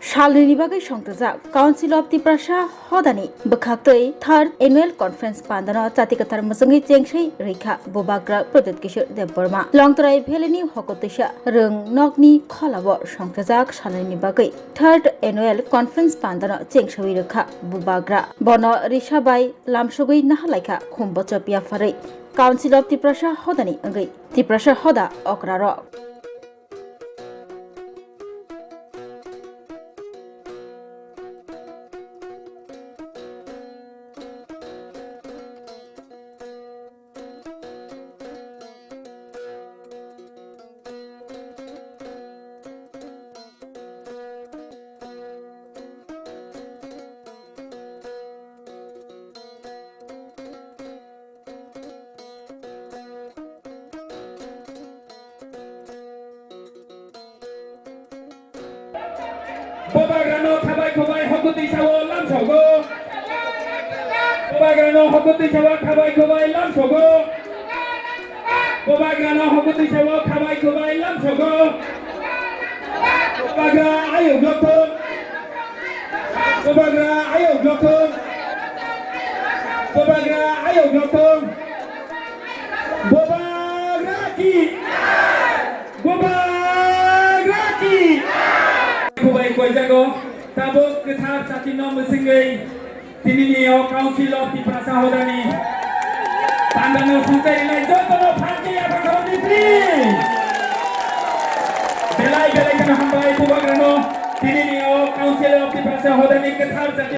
Shalini bagai songtajak Council of Tiprasa Hodani bwkhaktwi 3rd Annual Conference pandano Chati Kwthar Mwchwngwi Chengwi Rwkha BUBAGRA Project Kishore Deborma Longtrai Valleyni Hokotisa Rwknokni kholao songtajak Shalini bagai 3rd Annual Conference pandano Chengwi Rwkha BUBAGRA bono risabai lamsugui nahalaikha khumbocho piaphari Council of Tiprasa Hodani angui Tiprasa Hoda okraro BUBAGRA khabai khabai hokoti sawo lam sogo BUBAGRA hokoti sawo khabai khabai lam sogo BUBAGRA hokoti sawo khabai khabai lam sogo BUBAGRA ayo blokto BUBAGRA ayo blokto BUBAGRA ayo blokto BUBAGRA ki BUBAGRA ki Kubai Kwajago, Tabo Kwthar Chati no Mwchwngwi, Tinini Council of Tiprasa Hodani, Pandano Swrangchati Jotono Phanti Abakaroni Free. Belai kana hambai BUBAGRA no, Tinini Council of Tiprasa Hodani Kwthar Chati